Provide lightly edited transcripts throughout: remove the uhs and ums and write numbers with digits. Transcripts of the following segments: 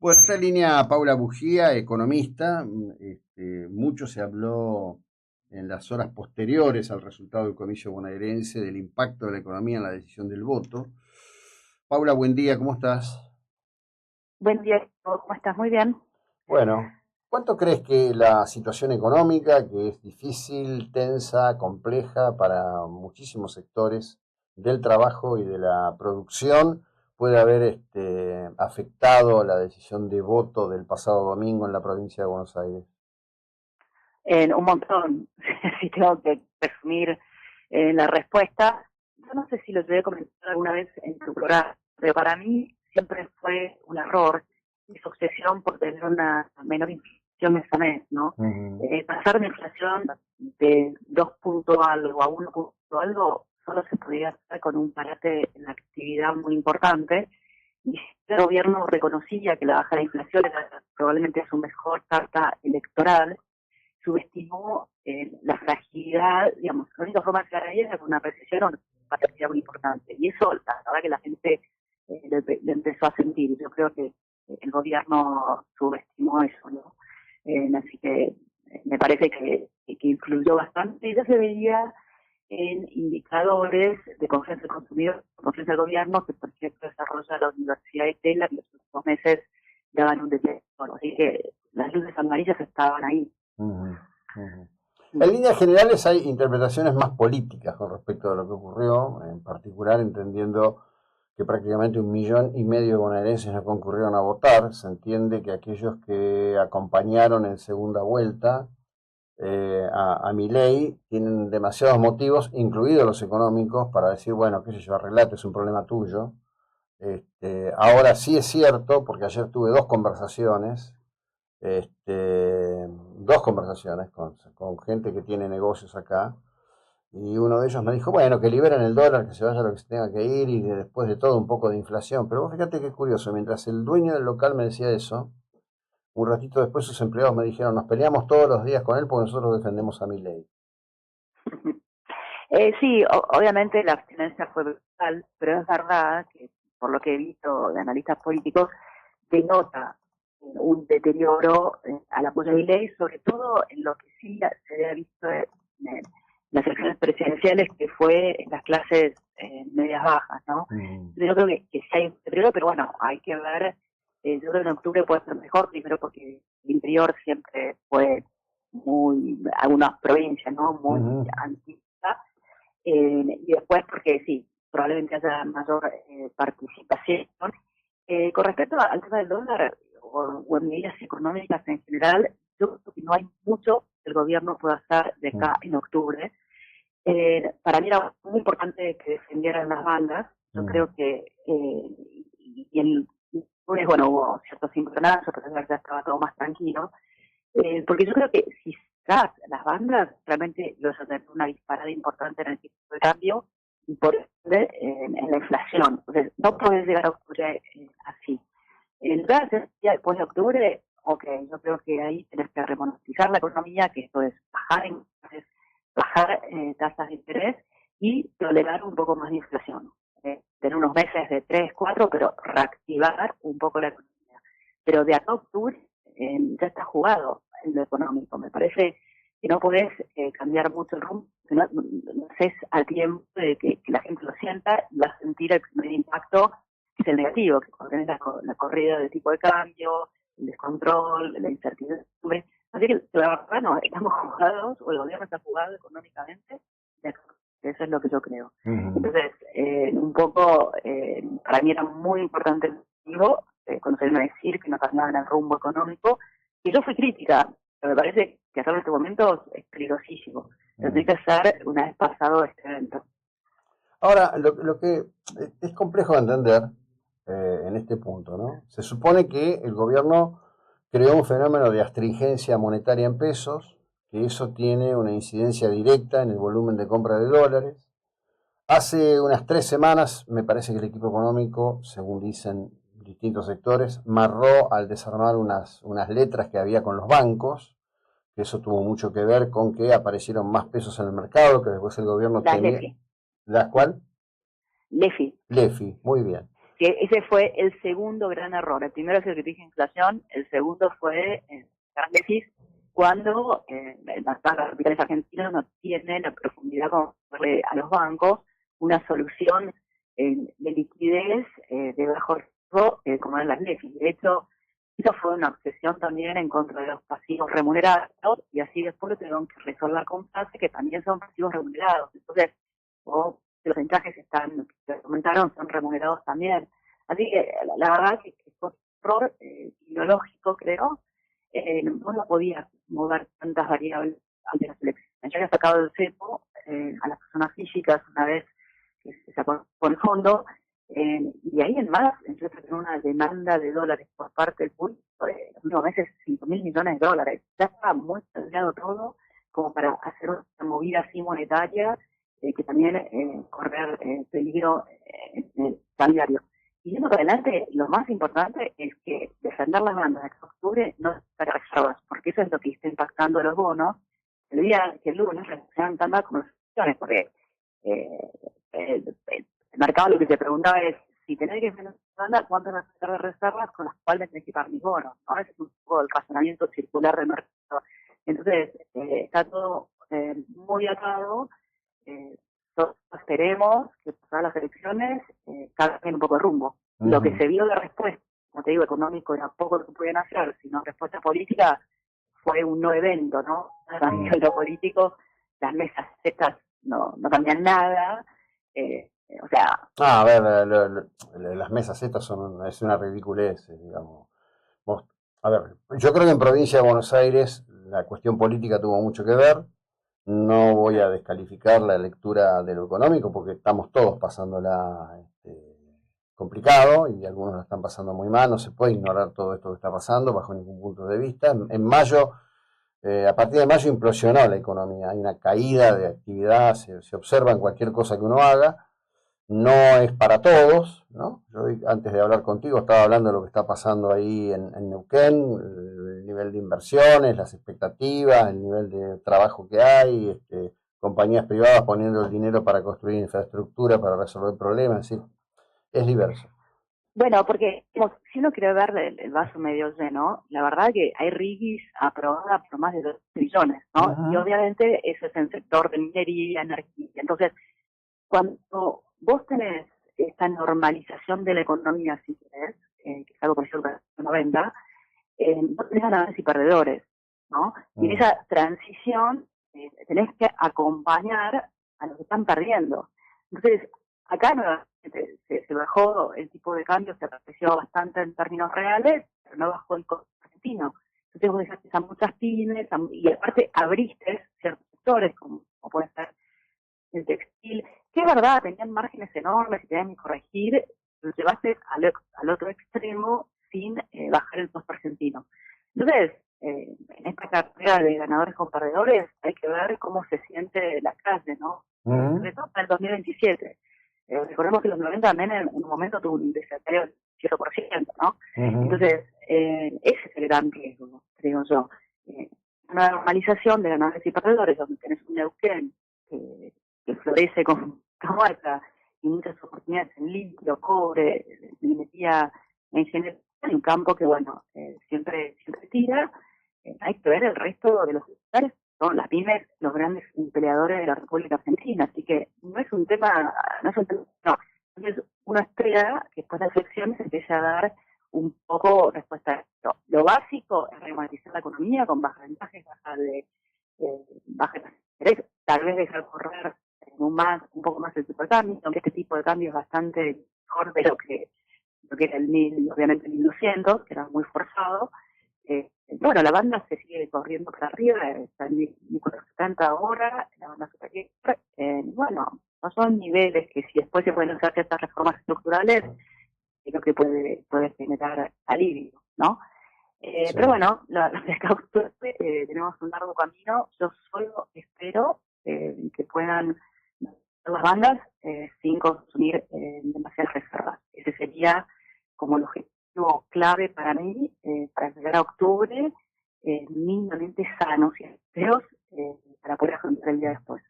Bueno, está en línea Paula Bugía, economista. Mucho se habló en las horas posteriores al resultado del comicio bonaerense del impacto de la economía en la decisión del voto. Paula, buen día, ¿cómo estás? Buen día, ¿cómo estás? Muy bien. Bueno, ¿cuánto crees que la situación económica, que es difícil, tensa, compleja para muchísimos sectores del trabajo y de la producción, puede haber afectado la decisión de voto del pasado domingo en la provincia de Buenos Aires? Un montón, si tengo que resumir la respuesta. Yo no sé si lo llegué a comentar alguna vez en tu programa, pero para mí siempre fue un error esa obsesión por tener una menor inflación mes a mes, ¿no? Ujú. Pasar de inflación de 2 puntos algo a 1 punto algo solo se podía hacer con un parate en la actividad muy importante. Y el gobierno reconocía que la baja de inflación era probablemente su mejor carta electoral, subestimó la fragilidad, digamos, la única forma de llegar ahí era con una recesión o una fragilidad muy importante. Y eso, la verdad que la gente le empezó a sentir. Yo creo que el gobierno subestimó eso, ¿no? Así que me parece que influyó bastante y ya se veía en indicadores de confianza del consumidor, confianza del gobierno, que por ejemplo desarrolla la Universidad de Tela, que los últimos meses daban un deterioro. Así que las luces amarillas estaban ahí. Ujú, ujú. En líneas generales hay interpretaciones más políticas con respecto a lo que ocurrió, en particular entendiendo que prácticamente 1,5 millones de bonaerenses no concurrieron a votar. Se entiende que aquellos que acompañaron en segunda vuelta a Milei tienen demasiados motivos, incluidos los económicos, para decir, bueno, qué sé yo, arreglate, es un problema tuyo. Ahora sí es cierto, porque ayer tuve dos conversaciones con gente que tiene negocios acá, y uno de ellos me dijo, bueno, que liberen el dólar, que se vaya lo que se tenga que ir, y después de todo un poco de inflación. Pero vos fíjate qué curioso, mientras el dueño del local me decía eso, un ratito después sus empleados me dijeron, nos peleamos todos los días con él porque nosotros defendemos a Milei. Sí, obviamente la abstinencia fue brutal, pero es verdad que, por lo que he visto de analistas políticos, denota un deterioro al apoyo de ley, sobre todo en lo que sí se había visto en las elecciones presidenciales, que fue en las clases medias bajas, ¿no? Mm, Yo creo que sí hay un deterioro, pero bueno, hay que ver, yo creo que en octubre puede ser mejor, primero porque el interior siempre fue muy, algunas provincias, ¿no? Muy ujú, antiguas, y después porque sí, probablemente haya mayor participación. Con respecto al tema del dólar o en medidas económicas en general, yo creo que no hay mucho que el gobierno pueda hacer de mm, acá en octubre. Para mí era muy importante que defendieran las bandas. Yo mm, creo que y en octubre, bueno, hubo ciertos encontronazos, pero ya estaba todo más tranquilo. Porque yo creo que si sacas las bandas, realmente vas a tener una disparada importante en el tipo de cambio y por ende en la inflación. Entonces, no puedes llegar a octubre así. En lugar ya después de octubre, ok, yo creo que ahí tenés que remonetizar la economía, que esto es bajar tasas de interés y tolerar un poco más de inflación. Tener unos meses de 3 4 pero reactivar un poco la economía. Pero de acá a octubre ya está jugado en lo económico. Me parece que no podés cambiar mucho el rumbo, que no haces a tiempo de que la gente lo sienta y va a sentir el primer impacto, que es el negativo, que cuando tenés la corrida de tipo de cambio, el descontrol, la incertidumbre. Así que la verdad no, estamos jugados, o el gobierno está jugado económicamente, eso es lo que yo creo. ujú. Entonces, un poco, para mí era muy importante el motivo, cuando se vino a decir que no cambiaban el rumbo económico, y yo fui crítica, pero me parece que hacerlo en este momento es peligrosísimo. Lo Mm. tiene que hacer una vez pasado este evento. Ahora, lo que es complejo de entender en este punto, ¿no? Se supone que el gobierno creó un fenómeno de astringencia monetaria en pesos, que eso tiene una incidencia directa en el volumen de compra de dólares. Hace unas 3 semanas, me parece que el equipo económico, según dicen distintos sectores, marró al desarmar unas letras que había con los bancos, que eso tuvo mucho que ver con que aparecieron más pesos en el mercado, que después el gobierno Las temía. LEFI. ¿La cual? LEFI. Lefi, muy bien. que ese fue el segundo gran error. El primero es el que dije inflación, el segundo fue gran déficit cuando los capitales argentinos no tienen la profundidad como darle a los bancos una solución de liquidez de bajo riesgo como eran las LEFIs. De hecho, eso fue una obsesión también en contra de los pasivos remunerados y así después lo tuvieron que resolver con FASE, que también son pasivos remunerados. Entonces, los porcentajes que comentaron son remunerados también. Así que la verdad que fue un error ideológico, creo. No lo podía mover tantas variables ante las elecciones. Ya había sacado el cepo a las personas físicas una vez que se sacó por el fondo, y ahí en más empezó a tener una demanda de dólares por parte del público de los últimos meses, 5.000 millones de dólares. Ya estaba muy estudiado todo como para hacer una movida así monetaria que también correr peligro en el cambiario. Y yendo para adelante, lo más importante es que defender las bandas de octubre no para reservas, porque eso es lo que está impactando a los bonos. El día que el lunes reaccionan tan mal como las acciones, porque el mercado lo que te preguntaba es, si tenés que defender la banda, ¿cuántas vas a hacer de reservas con las cuales tenés que pagar mis bonos? ¿No? Ese es un poco el razonamiento circular del mercado. Entonces, está todo muy atado. Esperemos que pasadas las elecciones cambien un poco de rumbo. Lo que se vio de respuesta, como te digo, económico era poco lo que podían hacer, sino respuesta política fue un no evento, ¿no? A lo político, las mesas secas no cambian nada, o sea... A ver, las mesas estas es una ridiculez, digamos. A ver, yo creo que en provincia de Buenos Aires la cuestión política tuvo mucho que ver. No voy a descalificar la lectura de lo económico porque estamos todos pasándola complicado y algunos la están pasando muy mal. No se puede ignorar todo esto que está pasando bajo ningún punto de vista. En mayo, a partir de mayo implosionó la economía. Hay una caída de actividad, se observa en cualquier cosa que uno haga. No es para todos, ¿no? Yo antes de hablar contigo estaba hablando de lo que está pasando ahí en Neuquén, el nivel de inversiones, las expectativas, el nivel de trabajo que hay, compañías privadas poniendo el dinero para construir infraestructura, para resolver problemas, es decir, es diverso. Bueno, porque si uno quiere ver el vaso medio lleno, la verdad que hay RIGIs aprobada por más de 2 trillones, ¿no? Y obviamente eso es en el sector de minería, energía. Entonces, cuando vos tenés esta normalización de la economía, si querés, que es algo parecido a los 90, vos tenés ganadores y perdedores, ¿no? Y en esa transición tenés que acompañar a los que están perdiendo. Entonces, acá nuevamente se bajó el tipo de cambio, se apreció bastante en términos reales, pero no bajó el costo argentino. Entonces vos dejaste a muchas pymes y aparte abriste ciertos sectores, como puede ser el textil, que es verdad, tenían márgenes enormes y tenían que corregir, lo llevaste al otro extremo sin bajar el costo argentino. Entonces, en esta carrera de ganadores con perdedores hay que ver cómo se siente la calle, ¿no? Sobre todo para el 2027. Recordemos que los 90 también en un momento tuvo un desempleo del 7%, ¿no? Entonces, ese es el gran riesgo, creo yo. Una normalización de ganadores y perdedores, donde tenés un Neuquén que florece con muerta y muchas oportunidades en litio, cobre, minería en general, en un campo que, bueno, siempre tira. Hay que ver el resto de los sectores, son las pymes, los grandes empleadores de la República Argentina, así que no. Entonces uno espera que después de las elecciones se empiece a dar un poco respuesta a esto. Lo básico es rematizar la economía con bajas ventajas, bajas intereses, tal vez dejar correr un poco más el tipo de cambio, aunque este tipo de cambio es bastante mejor de lo que era obviamente el 1200, que era muy forzado. Bueno, la banda se sigue corriendo para arriba, está en 1470 ahora, la banda superior. Bueno, no son niveles que si después se pueden hacer ciertas reformas estructurales, creo que puede generar alivio, ¿no? Sí. Pero bueno, tenemos un largo camino. Yo solo espero que puedan las bandas sin consumir demasiadas reservas. Ese sería como el objetivo clave para mí, para llegar a octubre, mínimamente sanos y enteros, para poder afrontar el día después.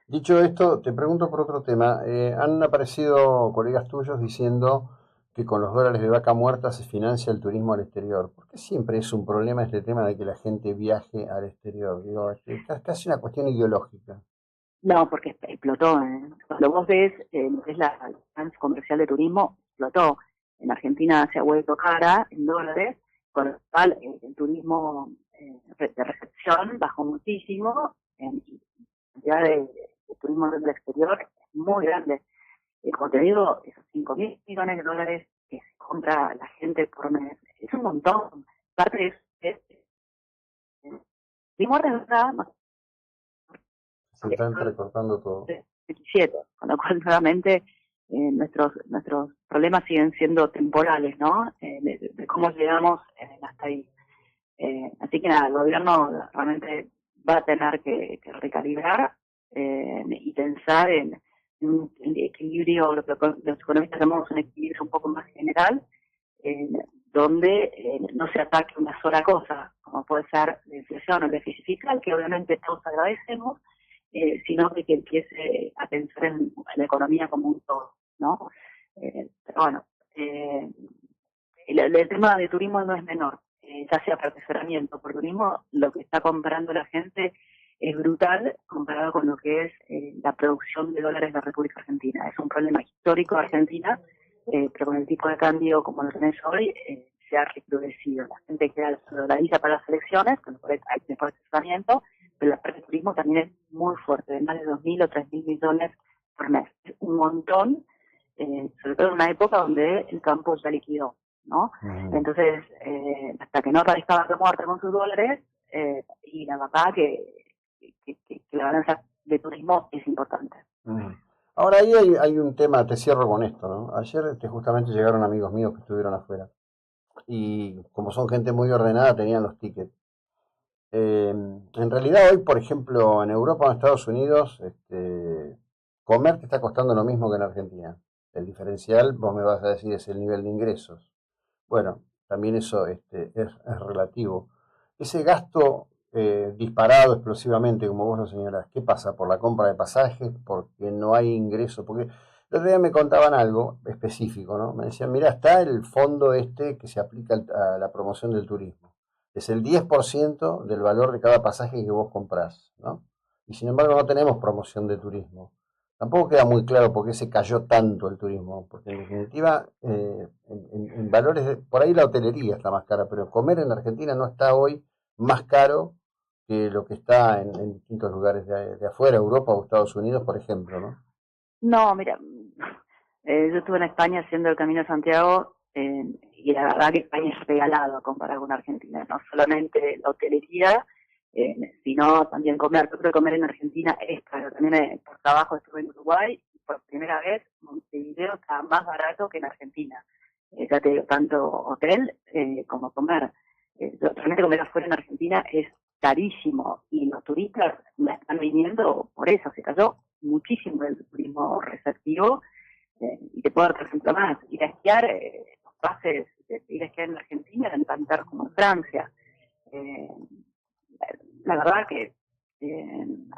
Dicho esto, te pregunto por otro tema. Han aparecido colegas tuyos diciendo que con los dólares de vaca muerta se financia el turismo al exterior. ¿Por qué siempre es un problema este tema de que la gente viaje al exterior? Digo, es casi una cuestión ideológica. No, porque explotó. Cuando vos ves lo que es la balanza comercial de turismo, explotó. En Argentina se ha vuelto cara en dólares, con lo cual el turismo de recepción bajó muchísimo, y la cantidad de turismo del exterior es muy grande. Como te digo, esos 5.000 millones de dólares que se compra la gente por mes, es un montón. Parte de eso turismo de verdad, Se está entrecortando todo. 27, con lo cual nuevamente nuestros problemas siguen siendo temporales, ¿no? De cómo llegamos hasta ahí. Así que nada, el gobierno realmente va a tener que recalibrar y pensar en un equilibrio, lo que los economistas llamamos un equilibrio un poco más general, donde no se ataque una sola cosa, como puede ser la inflación o el déficit fiscal, que obviamente todos agradecemos, sino que empiece a pensar en la economía como un todo, ¿no? Pero bueno, el tema de turismo no es menor, ya sea para asesoramiento por turismo, lo que está comprando la gente es brutal comparado con lo que es la producción de dólares de la República Argentina. Es un problema histórico de Argentina, pero con el tipo de cambio como lo tenés hoy, se ha recrudecido. La gente queda dolariza para las elecciones, con lo cual hay mejor asesoramiento, pero la parte de turismo también es muy fuerte, de más de 2.000 o 3.000 millones por mes. Es un montón, sobre todo en una época donde el campo ya liquidó, ¿no? Entonces, hasta que no aparezca Vaca Muerta con sus dólares, y la verdad que la balanza de turismo es importante. Ahora ahí hay un tema, te cierro con esto, ¿no? Ayer justamente llegaron amigos míos que estuvieron afuera y como son gente muy ordenada tenían los tickets. En realidad hoy, por ejemplo, en Europa o en Estados Unidos, comer te está costando lo mismo que en Argentina. El diferencial, vos me vas a decir, es el nivel de ingresos. Bueno, también eso es relativo. Ese gasto disparado explosivamente, como vos lo señalás, ¿qué pasa? ¿Por la compra de pasajes? ¿Porque no hay ingreso? Porque el otro día me contaban algo específico, ¿no? Me decían, mira, está el fondo que se aplica a la promoción del turismo. Es el 10% del valor de cada pasaje que vos comprás, ¿no? Y sin embargo no tenemos promoción de turismo. Tampoco queda muy claro por qué se cayó tanto el turismo, porque en definitiva, en valores, por ahí la hotelería está más cara, pero comer en Argentina no está hoy más caro que lo que está en distintos lugares de afuera, Europa o Estados Unidos, por ejemplo, ¿no? No, mira, yo estuve en España haciendo el Camino de Santiago, y la verdad que España es regalado comparado con Argentina, no solamente la hotelería, sino también comer. Yo creo que comer en Argentina es caro. También por trabajo estuve en Uruguay y por primera vez Montevideo está más barato que en Argentina. Ya te digo, tanto hotel como comer. Realmente comer afuera en Argentina es carísimo y los turistas la están viniendo por eso. Se cayó muchísimo el turismo receptivo, y te puedo dar por ejemplo más. Ir a esquiar, los pases de ir a esquiar en Argentina eran tan caros como en Francia. Eh, la verdad que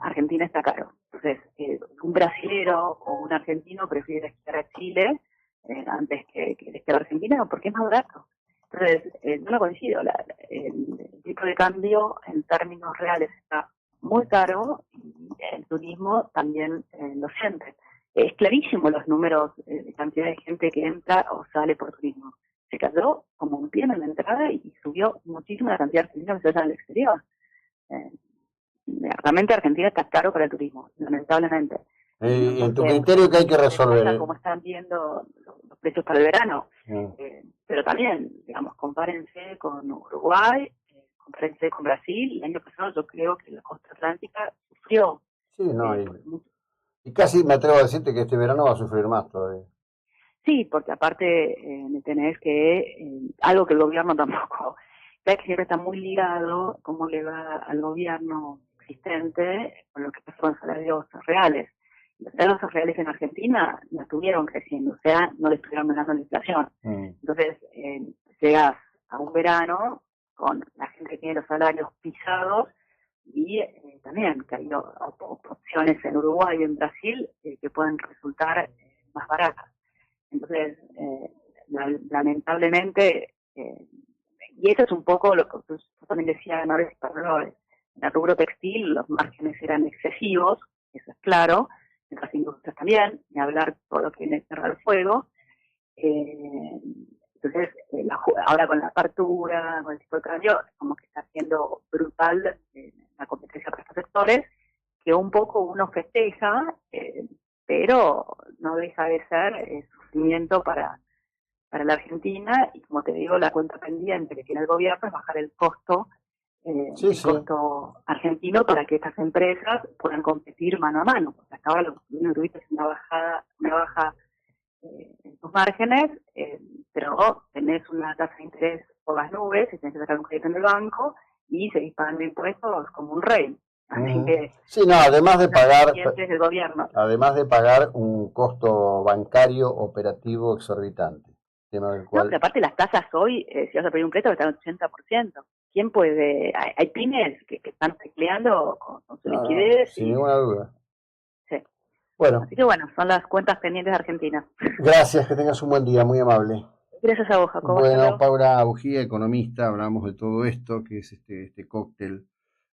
Argentina está caro. Entonces, un brasilero o un argentino prefiere esquiar a Chile antes que esquiar a Argentina porque es más barato. Entonces, no lo coincido. El tipo de cambio en términos reales está muy caro y el turismo también lo siente. Es clarísimo los números de cantidad de gente que entra o sale por turismo. Se cayó como un pie en la entrada y subió muchísimo la cantidad de argentinos que se van al exterior. Eh, Realmente Argentina está caro para el turismo, lamentablemente. Y No en tu sé, criterio, ¿qué hay que ustedes resolver? allá cómo están viendo los precios para el verano. Mm. Pero también, digamos, compárense con Uruguay, compárense con Brasil. El año pasado yo creo que la costa atlántica sufrió. Sí, no, Porque y casi me atrevo a decirte que este verano va a sufrir más todavía. sí, porque aparte tenés que, algo que el gobierno tampoco, que siempre está muy ligado, cómo le va al gobierno existente con lo que pasó con salarios reales. Los salarios reales en Argentina no estuvieron creciendo, o sea, no le estuvieron ganando la inflación. Entonces, llegas a un verano con la gente que tiene los salarios pisados y también que hay opciones en Uruguay y en Brasil que pueden resultar más baratas. Entonces, lamentablemente, y eso es un poco lo que yo también decía una vez, en el rubro textil los márgenes eran excesivos, eso es claro, en las industrias también, ni hablar todo lo que viene a Tierra del Fuego. Entonces, ahora con la apertura, con el tipo de cambio, como que está siendo brutal la competencia para estos sectores, que un poco uno festeja, pero no deja de ser sufrimiento para la Argentina, y como te digo, la cuenta pendiente que tiene el gobierno es bajar el costo costo argentino para que estas empresas puedan competir mano a mano. Porque hasta ahora lo que tuviste es una baja en tus márgenes, pero tenés una tasa de interés por las nubes, y tenés que sacar un crédito en el banco y seguís pagando impuestos como un rey. Así que sí, no, además del gobierno. Además de pagar un costo bancario operativo exorbitante. Tema del cual... No, pero aparte las tasas hoy, si vas a pedir un crédito, están al 80%. ¿Quién puede? Hay pymes que están tecleando con su liquidez. Sin ninguna duda. Sí. Bueno. Así que bueno, son las cuentas pendientes de Argentina. Gracias, que tengas un buen día, muy amable. Gracias a vos, Jacobo. Bueno, Paula Bujía, economista, hablamos de todo esto, que es este cóctel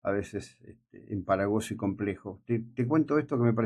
a veces empalagoso y complejo. Te cuento esto que me parece